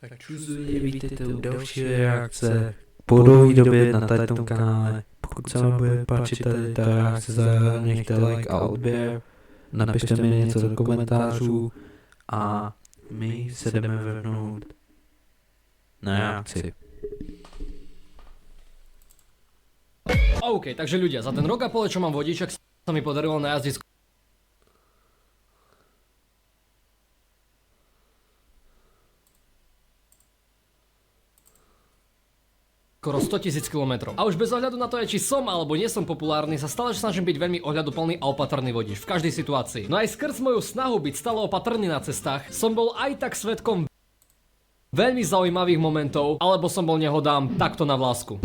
Tak čuzuji, vítejte u další reakce po dlouhé době na tomto kanále. Pokud se vám bude páčit tady ta reakce, nechte like a odběr, napište mi něco do komentářů a my se jdeme vrhnout na reakci. OK, takže ľudia, za ten rok a pol, čo mám vodičak, sa mi podarilo najazdiť skoro 100 000 km. A už bez ohľadu na to, či som alebo nie som populárny, sa stále snažím byť veľmi ohľaduplný a opatrný vodič v každej situácii. No aj skrz moju snahu byť stále opatrný na cestách, som bol aj tak svedkom veľmi zaujímavých momentov, alebo som bol nehodám takto na vlásku.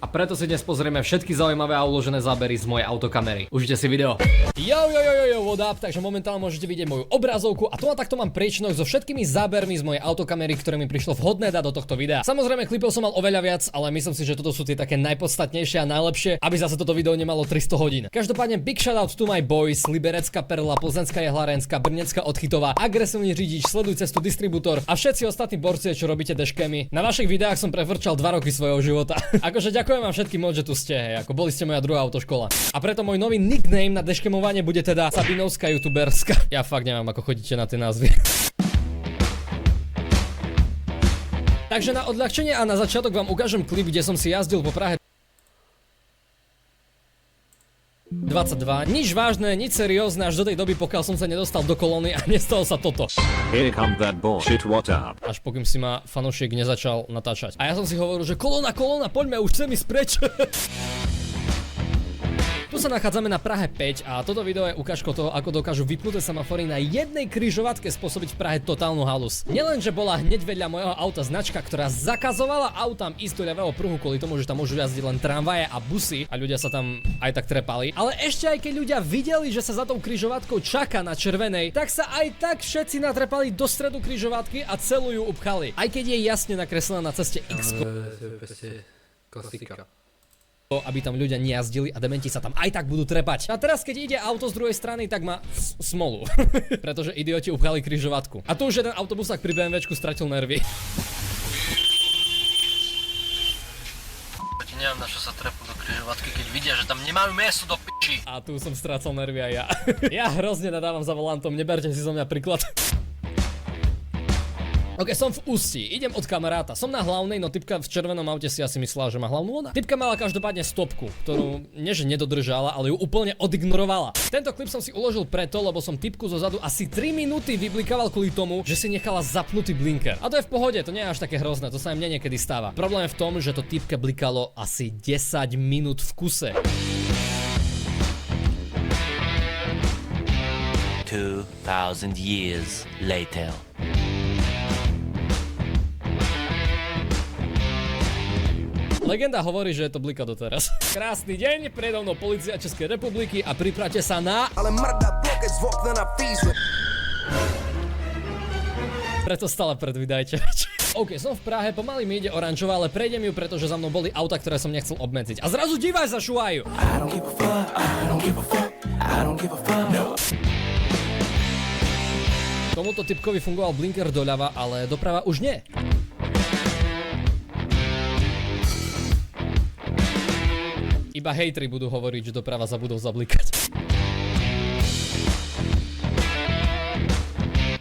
A preto si dnes pozrieme všetky zaujímavé a uložené zábery z mojej autokamery. Užite si video. Yo, what up, takže momentálne môžete vidieť moju obrazovku a tu a takto mám priečinok so všetkými zábermi z mojej autokamery, ktoré mi prišlo vhodné dať do tohto videa. Samozrejme klipov som mal oveľa viac, ale myslím si, že toto sú tie také najpodstatnejšie a najlepšie, aby zase toto video nemalo 300 hodín. Každopádne big shoutout to my boys, Liberecká Perla, Plzeňská Jehlarenská, Brnecká Odchytová, Agresívny řidič, Sleduj cestu, Distribútor a všetci ostatní borci, čo robíte deškami. Na vašich videách som prefrčal 2 roky svojho života. Akože ďakujem vám všetkým moc, že tu ste, hej, ako boli ste moja druhá autoškola. A preto môj nový nickname na deškemovanie bude teda Sabinovská youtuberská. Ja fakt neviem, ako chodíte na tie názvy. Takže na odľahčenie a na začiatok vám ukážem klip, kde som si jazdil po Prahe 22. Nič vážne, nič seriózne až do tej doby, pokiaľ som sa nedostal do kolóny a nestalo sa toto. Here come that bullshit, what up? Až pokým si ma fanúšik nezačal natáčať. A ja som si hovoril, že kolóna, poďme, už chcem ísť preč. Tu sa nachádzame na Prahe 5 a toto video je ukážkou toho, ako dokážu vypnuté semafory na jednej križovatke spôsobiť v Prahe totálnu halus. Nielen, že bola hneď vedľa môjho auta značka, ktorá zakazovala autám ísť do ľavého pruhu kvôli tomu, že tam môžu jazdiť len tramvaje a busy a ľudia sa tam aj tak trepali, ale ešte aj keď ľudia videli, že sa za tou križovatkou čaká na červenej, tak sa aj tak všetci natrepali do stredu križovatky a celú ju upchali. Aj keď je jasne nakreslená na ceste X, Klasika. aby tam ľudia nejazdili a dementi sa tam aj tak budú trepať. A teraz keď ide auto z druhej strany, tak má smolu. Pretože idioti upchali križovatku. A tu už jeden autobusák pri BMWčku stratil nervy. Neviem, na čo sa trepú do križovatky, keď vidia, že tam nemajú miesto do piči. A tu som strácal nervy aj ja. Ja hrozne nadávam za volantom, neberte si zo mňa príklad. Ok, som v Ústí, idem od kamaráta, som na hlavnej, no typka v červenom aute si asi myslela, že má hlavnú ona. Typka mala každopádne stopku, ktorú nie že nedodržala, ale ju úplne odignorovala. Tento klip som si uložil preto, lebo som typku zo zadu asi 3 minúty vyblikával kvôli tomu, že si nechala zapnutý blinker. A to je v pohode, to nie je až také hrozné, to sa im niekedy stáva. Problém je v tom, že to typke blikalo asi 10 minút v kuse. 2000 years later. Legenda hovorí, že je to blika doteraz. Krásny deň, predo mnou polícia Českej republiky a pripravte sa na... Ale mrda blokec v okna na písme. Preto stále predvídajte. OK, som v Prahe, pomaly mi ide oranžová, ale prejdem ju, pretože za mnou boli auta, ktoré som nechcel obmedziť. A zrazu divaj sa šuvajú. Tomuto typkovi fungoval blinker doľava, ale doprava už nie. Iba hejtri budú hovoriť, že doprava zabudol zablikať.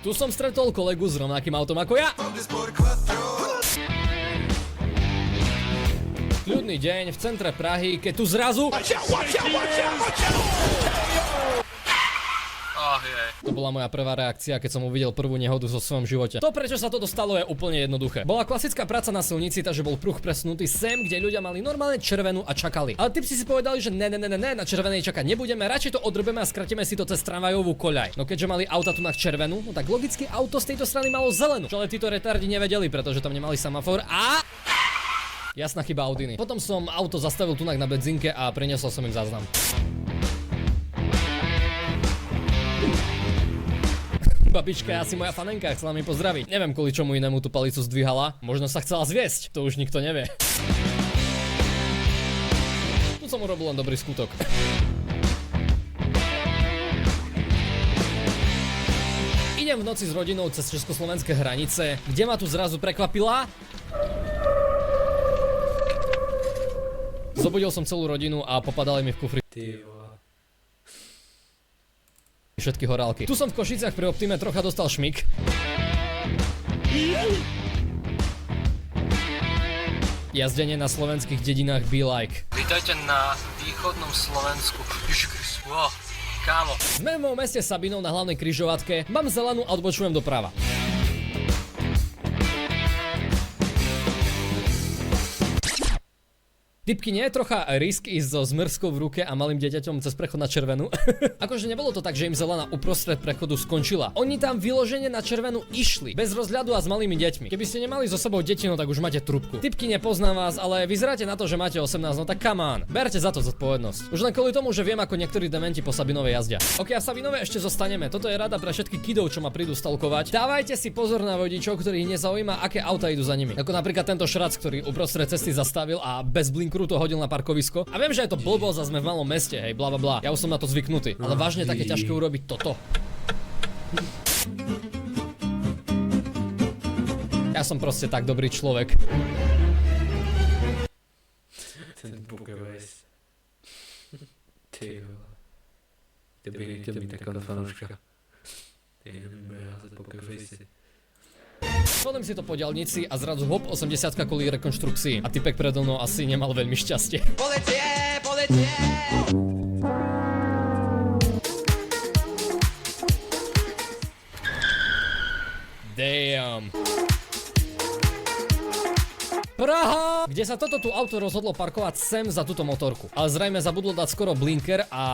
Tu som stretol kolegu s rovnakým autom ako ja. Kľudný deň v centre Prahy, keď tu zrazu... To bola moja prvá reakcia, keď som uvidel prvú nehodu vo svojom živote. To, prečo sa to dostalo, je úplne jednoduché. Bola klasická práca na silnici, takže bol pruh presunutý sem, kde ľudia mali normálne červenú a čakali. Ale typci si povedali, že ne, na červenej čakať nebudeme, radšej to odrbeme a skratíme si to cez tramvajovú koľaj. No keďže mali auta tu na červenú, no tak logicky auto z tejto strany malo zelenú. Čo ale títo retardi nevedeli, pretože tam nemali semafor a... Jasná chyba Audiny. Potom som auto zastavil tunak na benzínke a priniesol som im záznam. Babička je asi moja fanenka, chcela mi pozdraviť. Neviem, kvôli čomu inému tú palicu zdvihala. Možno sa chcela zviesť, to už nikto nevie. Tu som urobil len dobrý skutok. Idem v noci s rodinou cez československé hranice, kde ma tu zrazu prekvapila. Zobudil som celú rodinu a popadali mi v kufri všetky horálky. Tu som v Košiciach pri Optime trocha dostal šmik. Jazdenie na slovenských dedinách be like. Vítajte na východnom Slovensku. Ježiš, wow, kámo. Sme v mojom meste Sabinov na hlavnej križovatke, mám zelenú a odbočujem doprava. Typky, nie je trocha risk ísť so zmrzkou v ruke a malým dieťaťom cez prechod na červenú? Akože nebolo to tak, že im zelená uprostred prechodu skončila. Oni tam vyložene na červenú išli, bez rozhľadu a s malými deťmi. Keby ste nemali so sebou deti, no tak už máte trúbku. Typky, nepoznám vás, ale vyzeráte na to, že máte 18, no tak come on. Berte za to zodpovednosť. Už len kvôli tomu, že viem, ako niektorí dementi po Sabinove jazdia. Ok, a v Sabinove ešte zostaneme. Toto je rada pre všetky kidov, čo ma prídu stalkovať. Dávajte si pozor na vodičov, ktorých nezaujíma, aké auta idú za nimi. Ako napríklad tento šrac, ktorý uprostred cesty zastavil a bez blinku to hodil na parkovisko. A viem, že je to blbosť a sme v malom meste, hej, bla bla bla. Ja už som na to zvyknutý, ale vážne také ťažké urobiť toto. Ja som proste tak dobrý človek. Ten Pokerface. Ty vole. To by nechtěl mít taková fanouška. Ty nebude házet Pokerface. Chodím si to po diaľnici a zrazu hop 80-ka kvôli rekonštrukcii. A typek predo mnou asi nemal veľmi šťastie. Policie! Policie! Damn. Praha! Kde sa toto tu auto rozhodlo parkovať sem za túto motorku. Ale zrejme zabudlo dať skoro blinker a